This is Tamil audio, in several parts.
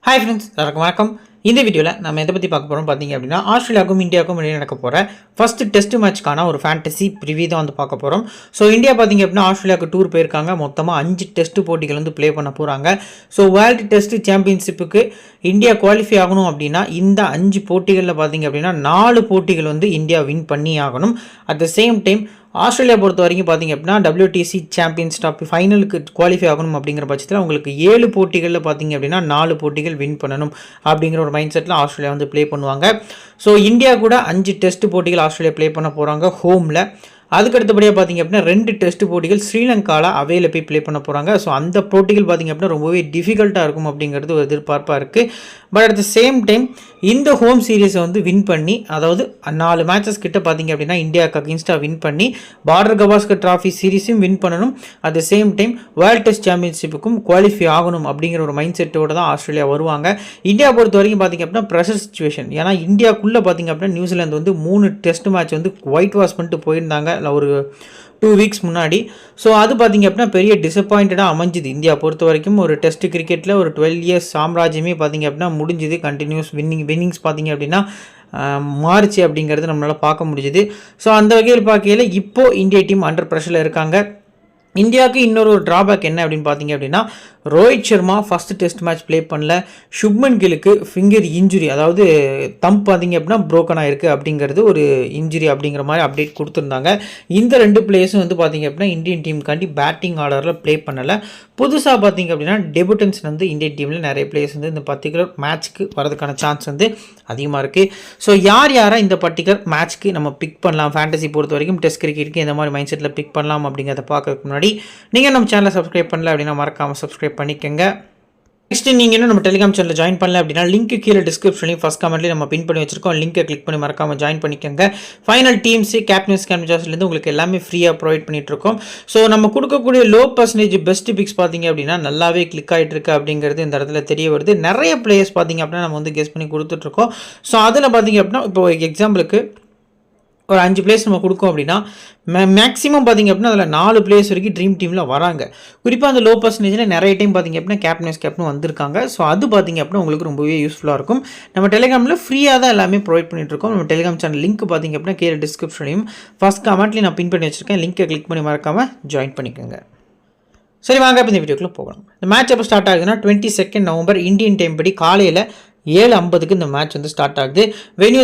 ஹாய் ஃப்ரெண்ட்ஸ், வணக்கம். இந்த வீடியோவில் நம்ம எதை பற்றி பார்க்க போகிறோம் பார்த்தீங்க அப்படின்னா, ஆஸ்திரேலியாவுக்கும் இந்தியாவுக்கும் இடையே நடக்க போகிற ஃபர்ஸ்ட் டெஸ்ட் மேட்ச்க்கான ஒரு ஃபேண்டசி ப்ரிவியூ தான் வந்து பார்க்க போகிறோம். ஸோ இந்தியா பார்த்தீங்க அப்படின்னா ஆஸ்திரேலியாவுக்கு டூர் போயிருக்காங்க. மொத்தமாக 5 டெஸ்ட் போட்டிகள் வந்து ப்ளே பண்ண போகிறாங்க. ஸோ வேர்ல்டு டெஸ்ட் சாம்பியன்ஷிப்புக்கு இந்தியா குவாலிஃபை ஆகணும் அப்படின்னா இந்த 5 போட்டிகளில் பார்த்தீங்க அப்படின்னா 4 போட்டிகள் வந்து இந்தியா வின் பண்ணி ஆகணும். At the same time Australia பொறுத்த வரைக்கும் பார்த்தீங்க அப்படின்னா WTC சாம்பியன்ஸ் ஃபைனலுக்கு குவாலிஃபை ஆகணும் அப்படிங்கிற பட்சத்தில் உங்களுக்கு 7 போட்டிகளில் பார்த்தீங்க அப்படின்னா 4 போட்டிகள் வின் பண்ணணும் அப்படிங்கிற ஒரு மைண்ட் செட்டில் ஆஸ்திரேலியா வந்து ப்ளே பண்ணுவாங்க. ஸோ இந்தியா கூட 5 டெஸ்ட் போட்டிகள் ஆஸ்திரேலியா ப்ளே பண்ண போகிறாங்க ஹோமில். அதுக்கு அடுத்தபடியாக பார்த்தீங்க அப்படின்னா 2 டெஸ்ட் போட்டிகள் ஸ்ரீலங்காவில் அவையில் போய் ப்ளே பண்ண போகிறாங்க. ஸோ அந்த போட்டிகள் பார்த்தீங்க அப்படின்னா ரொம்பவே டிஃபிகல்ட்டாக இருக்கும் அப்படிங்கிறது ஒரு எதிர்பார்ப்பாக இருக்குது. But at the same time இந்த ஹோம் சீரீஸை வந்து வின் பண்ணி, அதாவது 4 மேட்சஸ் கிட்ட பார்த்தீங்க அப்படின்னா இந்தியாவுக்கு அகென்ஸ்டாக வின் பண்ணி பார்டர் கவாஸ்கர் டிராஃபி சீரீஸையும் வின் பண்ணணும். At the same time world test சாம்பியன்ஷிப்புக்கும் குவாலிஃபை ஆகணும் அப்படிங்கிற ஒரு மைண்ட் செட்டோடு தான் ஆஸ்திரேலியா வருவாங்க. இந்தியா பொறுத்த வரைக்கும் பார்த்தீங்க அப்படின்னா ப்ரெஷர் சுச்சுவேஷன். ஏன்னா இந்தியாவுக்குள்ளே பார்த்தீங்க அப்படின்னா நியூசிலாந்து வந்து 3 டெஸ்ட் மேட்ச் வந்து ஒயிட் வாஷ் பண்ணிட்டு போயிருந்தாங்க ஒரு 2 வீக்ஸ் முன்னாடி. ஸோ அது பார்த்திங்க அப்படின்னா பெரிய டிசப்பாயிண்டடாக அமைஞ்சுது. இந்தியா பொறுத்த வரைக்கும் ஒரு டெஸ்ட் கிரிக்கெட்டில் ஒரு 12 இயர்ஸ் சாம்ராஜ்யமே பார்த்திங்க அப்படின்னா முடிஞ்சுது. கண்டினியூஸ் வின்னிங்ஸ் பார்த்திங்க அப்படின்னா மாறுச்சு அப்படிங்கிறது நம்மளால் பார்க்க முடிஞ்சுது. ஸோ அந்த வகையில் பார்க்கையில் இப்போது இந்தியா டீம் அண்டர் ப்ரெஷரில் இருக்காங்க. இந்தியாவுக்கு இன்னொரு ட்ராபேக் என்ன அப்படின்னு பார்த்தீங்க அப்படின்னா, Rohit Sharma first test match play பண்ணல. சுப்மன் கிலுக்கு ஃபிங்கர் இன்ஜுரி, அதாவது தம்ப் பார்த்தீங்க அப்படின்னா ப்ரோக்கன் ஆகிருக்கு அப்படிங்கிறது ஒரு இன்ஜுரி அப்படிங்கிற மாதிரி அப்டேட் கொடுத்துருந்தாங்க. இந்த 2 பிளேயர்ஸும் வந்து பார்த்தீங்க அப்படின்னா இந்தியன் டீமுக்காண்டி பேட்டிங் ஆர்டரில் ப்ளே பண்ணலை. புதுசாக பார்த்தீங்க அப்படின்னா டெபுட்டன்ஸ் வந்து இந்தியன் டீமில் நிறைய பிளேயர்ஸ் வந்து இந்த பர்டிகுலர் மேட்ச்க்கு வரதுக்கான சான்ஸ் வந்து அதிகமாக இருக்குது. ஸோ யாரை இந்த பர்டிகுலர் மேட்ச்க்கு நம்ம பிக் பண்ணலாம், ஃபேண்டசி பொறுத்த வரைக்கும் டெஸ்ட் கிரிக்கெட்டுக்கு இந்த மாதிரி மைண்ட் செட்டில் பிக் பண்ணலாம் அப்படிங்கிறத பார்க்கறதுக்கு முன்னாடி நீங்கள் நம்ம சேனலை சப்ஸ்கிரைப் பண்ணல அப்படின்னா மறக்காமல் சப்ஸ்கிரைப் பண்ணிக்கோங்க. நெக்ஸ்ட் நீங்கள் இன்னும் நம்ம டெலிகிராம் சேனலில் ஜாயின் பண்ணல அப்படின்னா லிங்க் கீழே டிஸ்கிரிப்ஷன்லையும் ஃபஸ்ட் கமெண்ட்லேயும் நம்ம பின் பண்ணி வச்சிருக்கோம். லிங்கை கிளிக் பண்ணி மறக்காமல் ஜாயின் பண்ணிக்கோங்க. ஃபைனல் டீம்ஸ் கேப்டன்ஸ்லேருந்து உங்களுக்கு எல்லாமே ஃப்ரீயாக ப்ரொவைட் பண்ணிட்டு இருக்கோம். ஸோ நம்ம கொடுக்கக்கூடிய லோ பர்சன்டேஜ் பெஸ்ட் பிக்ஸ் பார்த்தீங்க அப்படின்னா நல்லாவே கிளிக் ஆகிட்டு இருக்கு அப்படிங்கிறது இந்த இடத்துல தெரிய வருது. நிறைய பிளேயர்ஸ் பார்த்தீங்க அப்படின்னா நம்ம வந்து கெஸ் பண்ணி கொடுத்துட்ருக்கோம். ஸோ அதில் பார்த்தீங்க அப்படின்னா இப்போ எக்ஸாம்பிளுக்கு ஒரு 5 பிளேயர்ஸ் நம்ம கொடுக்கோம் அப்படின்னா மேக்ஸிமம் பார்த்திங்க அப்படின்னா அதில் 4 பிளேயர்ஸ் வரைக்கும் ட்ரீம் டீமில் வராங்க. குறிப்பாக அந்த லோ பர்சன்டேஜில் நிறைய டைம் பார்த்திங்க அப்படின்னா கேப்டன் வந்திருக்காங்க. ஸோ அது பார்த்திங்க அப்படின்னா உங்களுக்கு ரொம்பவே யூஸ்ஃபுல்லாக இருக்கும். நம்ம டெலிகிராமில் ஃப்ரீயாக தான் எல்லாமே ப்ரொவைட் பண்ணிட்டுருக்கோம். நம்ம டெலிகிராம் சேனல் லிங்க் பார்த்திங்க அப்படின்னா கீழே டிஸ்கிரிப்ஷன்லையும் ஃபஸ்ட் கமெண்ட்லையும் நான் பின் பண்ணி வச்சுருக்கேன். லிங்கை கிளிக் பண்ணி மறக்காமல் ஜாயின் பண்ணிக்கோங்க. சரி, வாங்க இப்போ இந்த வீடியோக்குள்ளே போகலாம். இந்த மேட்ச் எப்போ ஸ்டார்ட் ஆகுதுன்னா 22 நவம்பர் இந்தியன் டைம் படி காலையில் 7:50க்கு இந்த மேட்ச் வந்து ஸ்டார்ட் ஆகுது. வென்யூ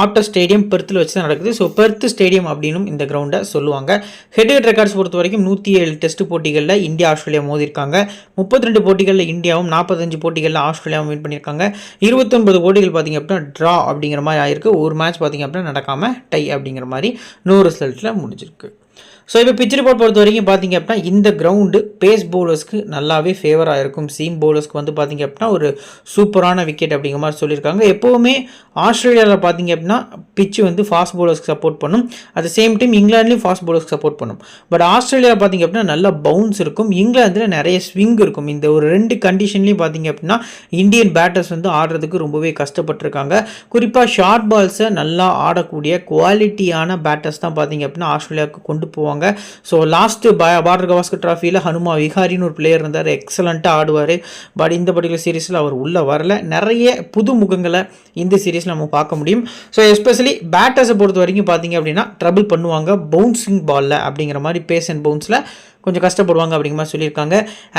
ஆப்டர் ஸ்டேடியம் பெர்த்தில் வச்சு தான் நடக்குது. ஸோ பெர்த் ஸ்டேடியம் அப்படின்னும் இந்த கிரவுண்டை சொல்லுவாங்க. ஹெட் ரெக்கார்ட்ஸ் பொறுத்த வரைக்கும் 107 டெஸ்ட் போட்டிகளில் இந்தியா ஆஸ்திரேலியா மோதிருக்காங்க. 32 போட்டிகளில் இந்தியாவும் 45 போட்டிகளில் ஆஸ்திரேலியாவும் வின் பண்ணியிருக்காங்க. 29 போட்டிகள் பார்த்திங்க அப்படின்னா ட்ரா அப்படிங்கிற மாதிரி ஆயிருக்கு. ஒரு மேட்ச் பார்த்திங்க அப்படின்னா நடக்காமல் டை அப்படிங்கிற மாதிரி 100 ரிசல்ட்டில் முடிஞ்சிருக்கு. ஸோ இப்போ பிச் ரிப்போர்ட் பொறுத்த வரைக்கும் பார்த்திங்க அப்படின்னா இந்த கிரவுண்டு பேஸ் பவுலர்ஸ்க்கு நல்லாவே ஃபேவராக இருக்கும். சீம் பவுலர்ஸ்க்கு வந்து பார்த்திங்க அப்படின்னா ஒரு சூப்பரான விக்கெட் அப்படிங்கிற மாதிரி சொல்லியிருக்காங்க. எப்போவுமே ஆஸ்திரேலியாவில் பார்த்திங்க அப்படின்னா பிச்சு வந்து ஃபாஸ்ட் பவுலர்ஸ்க்கு சப்போர்ட் பண்ணும். அட் த சேம் டைம் இங்கிலாந்துலேயும் ஃபாஸ்ட் பவுலர்ஸ்க்கு சப்போர்ட் பண்ணும். பட் ஆஸ்திரேலியாவில் பார்த்திங்க அப்படின்னா நல்ல பவுன்ஸ் இருக்கும். இங்கிலாந்தில் நிறைய ஸ்விங் இருக்கும். இந்த ஒரு 2 கண்டிஷன்லேயும் பார்த்திங்க அப்படின்னா இந்தியன் பேட்டர்ஸ் வந்து ஆடுறதுக்கு ரொம்பவே கஷ்டப்பட்டிருக்காங்க. குறிப்பாக ஷார்ட் பால்ஸை நல்லா ஆடக்கூடிய குவாலிட்டியான பேட்டர்ஸ் தான் பார்த்திங்க அப்படின்னா ஆஸ்திரேலியாவுக்கு கொண்டு போவாங்க. ஸோ லாஸ்ட்டு பார்டர் கவாஸ்கர் டிராஃபியில் ஹனுமா விஹாரின்னு ஒரு பிளேயர் இருந்தார். எக்ஸலண்ட்டாக ஆடுவார். பட் இந்த பர்டிகுலர் சீரீஸில் அவர் உள்ளே வரல. நிறைய புது முகங்களை இந்த சீரீஸில் நம்ம பார்க்க முடியும். ஸோ எஸ்பெஷலி பேட்டர்ஸை பொறுத்த வரைக்கும் பார்த்தீங்க அப்படின்னா ட்ரபிள் பண்ணுவாங்க பவுன்சிங் பாலில் அப்படிங்கிற மாதிரி பேஸ் அண்ட் பவுன்ஸில் கொஞ்சம் கஷ்டப்படுவாங்க அப்படிங்கிற மாதிரி சொல்லியிருக்காங்க.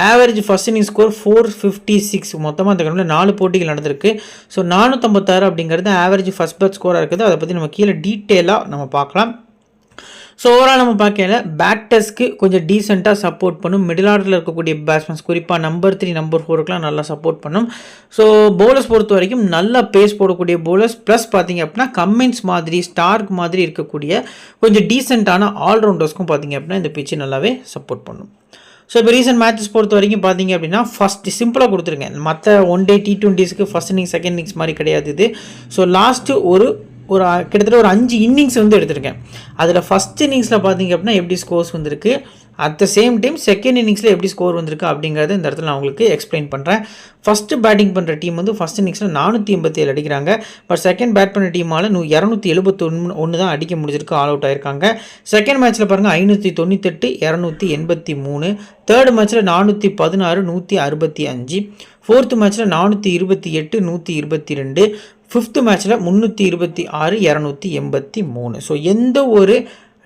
Average first inning score 456. மொத்தமாக அந்த கிரவுண்டில் 4 போட்டிகள் நடந்திருக்கு. ஸோ 456 அப்படிங்கிறது ஆவரேஜ் ஃபர்ஸ்ட் பேட் ஸ்கோராக இருக்குது. அதை பற்றி நம்ம கீழே டீட்டெயிலாக நம்ம பார்க்கலாம். ஸோ ஓவரால் நம்ம பார்க்கல பேட்டர்ஸ்க்கு கொஞ்சம் டீசெண்டாக சப்போர்ட் பண்ணும். மிடில் ஆர்டரில் இருக்கக்கூடிய பேட்ஸ்மேன்ஸ் குறிப்பாக நம்பர் 3 நம்பர் 4க்குலாம் நல்லா சப்போர்ட் பண்ணும். ஸோ பவுலர்ஸ் பொறுத்த வரைக்கும் நல்லா பேஸ் போடக்கூடிய பவுலர்ஸ் ப்ளஸ் பார்த்திங்க அப்படின்னா கம்மின்ஸ் மாதிரி ஸ்டார்க் மாதிரி இருக்கக்கூடிய கொஞ்சம் டீசெண்டான ஆல்ரவுண்டர்ஸ்க்கும் பார்த்திங்க அப்படின்னா இந்த பிச்சு நல்லாவே சப்போர்ட் பண்ணும். ஸோ இப்போ ரீசன்ட் மேட்சஸ் பொறுத்த வரைக்கும் பார்த்தீங்க அப்படின்னா ஃபஸ்ட்டு சிம்பிளாக கொடுத்துருங்க. மற்ற ஒன் டே T20ஸ்க்கு ஃபஸ்ட் இன்னிங்ஸ் செகண்ட் இன்னிங்ஸ் மாதிரி கிடையாது இது. ஸோ லாஸ்ட்டு ஒரு ஒரு கிட்டத்தட்ட ஒரு 5 இன்னிங்ஸ் வந்து எடுத்திருக்கேன். அதில் ஃபஸ்ட் இன்னிங்ஸில் பார்த்தீங்க அப்படின்னா எப்படி ஸ்கோர்ஸ் வந்திருக்கு, at the same time second இன்னிங்ஸில் எப்படி ஸ்கோர் வந்திருக்கு அப்படிங்கிறது இந்த இடத்துல நான் உங்களுக்கு எக்ஸ்பிளைன் பண்ணுறேன். ஃபஸ்ட்டு பேட்டிங் பண்ணுற டீம் வந்து ஃபஸ்ட் இன்னிங்ஸில் 487 அடிக்கிறாங்க. பட் செகண்ட் பேட் பண்ண டீமால் 271 தான் அடிக்க முடிஞ்சிருக்கு, ஆல் அவுட் ஆயிருக்காங்க. செகண்ட் மேட்ச்சில் பாருங்கள் 598, 283. தேர்ட் மேட்ச்சில் 416, 165. ஃபோர்த்து மேட்ச்சில் 428, 122. ஃபிஃப்த்து மேட்ச்சில் 326, 283. ஸோ எந்த ஒரு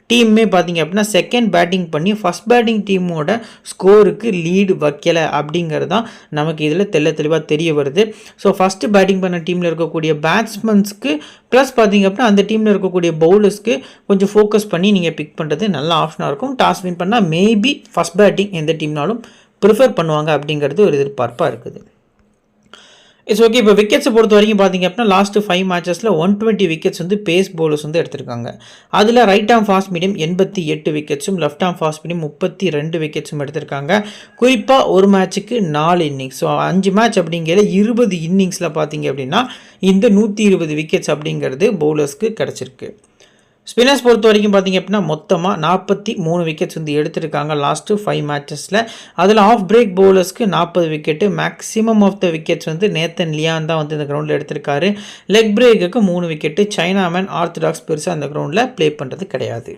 டீமுமே பார்த்தீங்க அப்படின்னா செகண்ட் பேட்டிங் பண்ணி ஃபஸ்ட் பேட்டிங் டீமோட ஸ்கோருக்கு லீடு வைக்கலை அப்படிங்கிறது தான் நமக்கு இதில் தெளிவாக தெரிய வருது. ஸோ ஃபஸ்ட்டு பேட்டிங் பண்ண டீமில் இருக்கக்கூடிய பேட்ஸ்மேன்ஸ்க்கு ப்ளஸ் பார்த்தீங்க அப்படின்னா அந்த டீமில் இருக்கக்கூடிய பவுலர்ஸ்க்கு கொஞ்சம் ஃபோக்கஸ் பண்ணி நீங்கள் பிக் பண்ணுறது நல்ல ஆப்ஷனாக இருக்கும். டாஸ் வின் பண்ணால் மேபி ஃபஸ்ட் பேட்டிங் எந்த டீம்னாலும் ப்ரிஃபர் பண்ணுவாங்க அப்படிங்கிறது ஒரு எதிர்பார்ப்பாக இருக்குது. It's okay. இப்போ விக்கெட்ஸை பொறுத்த வரைக்கும் பார்த்தீங்க அப்படின்னா லாஸ்ட்டு 5 மேட்சஸில் 120 விக்கெட்ஸ் வந்து பேஸ் பவுலர்ஸ் வந்து எடுத்திருக்காங்க. அதில் ரைட் ஆம் ஃபாஸ்ட் மீடியம் 88 விக்கெட்ஸும் லெஃப்ட் ஆம் ஃபாஸ்ட் மீடியம் 32 விக்கெட்ஸும் எடுத்திருக்காங்க. குறிப்பாக ஒரு மேட்ச்சுக்கு 4 இன்னிங்ஸ். ஸோ 5 மேட்ச் அப்படிங்கிற 20 இன்னிங்ஸில் பார்த்தீங்க அப்படின்னா இந்த 120 விக்கெட்ஸ் அப்படிங்கிறது பவுலர்ஸ்க்கு கிடச்சிருக்கு. ஸ்பின்னர்ஸ் பொறுத்த வரைக்கும் பார்த்தீங்க அப்படின்னா மொத்தமாக 43 விக்கெட்ஸ் வந்து எடுத்திருக்காங்க லாஸ்ட்டு 5 மேட்சஸில். அதில் ஆஃப் பிரேக் பவுலர்ஸ்க்கு 40 wicket. Maximum of the wickets வந்து நேத்தன் லியான் தான் வந்து இந்த கிரவுண்டில் எடுத்திருக்காரு. லெக் பிரேக்குக்கு 3 விக்கெட்டு. சைனாமேன் ஆர்த்தடாக்ஸ் பெருசாக அந்த கிரவுண்டில் ப்ளே பண்ணுறது கிடையாது.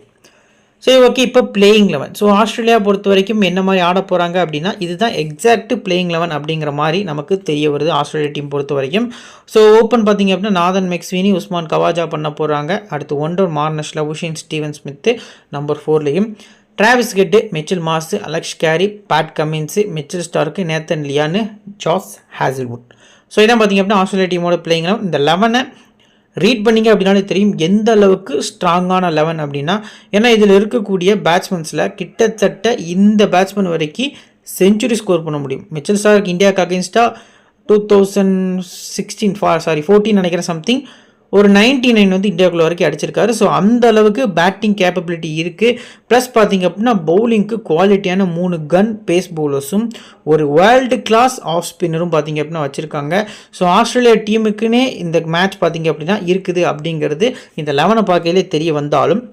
சரி, ஓகே. இப்போ பிளேயிங் 11. ஸோ ஆஸ்திரேலியா பொறுத்த வரைக்கும் என்ன மாதிரி ஆட போகிறாங்க அப்படின்னா இதுதான் எக்ஸாக்ட் பிளேயிங் 11 அப்படிங்கிற மாதிரி நமக்கு தெரிய வருது ஆஸ்திரேலியா டீம் பொறுத்த வரைக்கும். ஸோ ஓப்பன் பார்த்தீங்க அப்படின்னா நாதன் மெக்ஸ்வீனி, உஸ்மான் கவாஜா பண்ண போகிறாங்க. அடுத்து one down Marnus Labuschagne, Steven Smith number 4லையும். Travis Head, Mitchell Marsh, Alex Carey, Pat Cummins, Mitchell Starc, Nathan Lyon, Josh Hazlewood. So இதான் பார்த்தீங்க அப்படின்னா ஆஸ்திரேலியா டீமோட பிளேயிங் 11. இந்த 11 ரீட் பண்ணிங்க அப்படின்னாலே தெரியும் எந்த அளவுக்கு ஸ்ட்ராங்கான 11 அப்படின்னா. ஏன்னா இதில் இருக்கக்கூடிய பேட்ஸ்மேன்ஸில் கிட்டத்தட்ட இந்த பேட்ஸ்மேன் வரைக்கும் செஞ்சுரி ஸ்கோர் பண்ண முடியும். மிச்சல் ஸ்டார்க் இந்தியாவுக்கு அகேன்ஸ்டாக 14 நினைக்கிறேன் சம்திங் ஒரு 99 வந்து இந்தியாவுக்குள்ள வரைக்கும் அடிச்சிருக்காரு. ஸோ அந்த அளவுக்கு பேட்டிங் கேப்பபிலிட்டி இருக்குது. ப்ளஸ் பார்த்தீங்க அப்படின்னா பவுலிங்க்கு குவாலிட்டியான 3 கன் பேஸ் பவுலர்ஸும் ஒரு வேர்ல்டு கிளாஸ் ஆஃப் ஸ்பின்னரும் பார்த்தீங்க அப்படின்னா வச்சுருக்காங்க. ஸோ ஆஸ்திரேலியா டீமுக்குன்னே இந்த மேட்ச் பார்த்தீங்க அப்படின்னா இருக்குது அப்படிங்கிறது இந்த 11 பார்க்கையிலே தெரிய வந்தாலும்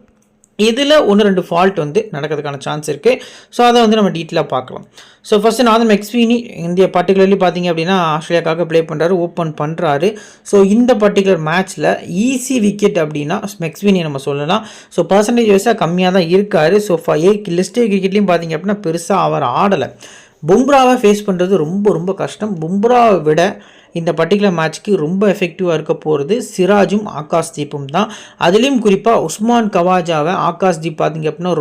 இதில் 1-2 ஃபால்ட் வந்து நடக்கிறதுக்கான சான்ஸ் இருக்குது. ஸோ அதை வந்து நம்ம டீட்டெயிலாக பார்க்கலாம். ஸோ ஃபஸ்ட்டு நாதன் மெக்ஸ்வீனி இந்தியா பர்டிகுலர்லி பார்த்தீங்க அப்படின்னா ஆஸ்திரேலியாவுக்காக ப்ளே பண்ணுறாரு, ஓப்பன் பண்ணுறாரு. ஸோ இந்த பர்டிகுலர் மேட்ச்சில் ஈஸி விக்கெட் அப்படின்னா மெக்ஸ்வீனி நம்ம சொல்லலாம். ஸோ பர்சன்டேஜ் வைஸாக கம்மியாக தான் இருக்கார். ஸோ லிஸ்டே கிரிக்கெட்லேயும் பார்த்தீங்க அப்படின்னா பெருசாக அவர் ஆடலை. பும்ராவை ஃபேஸ் பண்ணுறது ரொம்ப கஷ்டம். பும்ராவை விட இந்த பர்டிகுலர் மேட்ச்க்கு ரொம்ப எஃபெக்டிவாக இருக்க போகிறது சிராஜும் ஆகாஷ்தீப்பும் தான். அதுலேயும் குறிப்பாக உஸ்மான் கவாஜாவை ஆகாஷ்தீப் பார்த்திங்க அப்படின்னா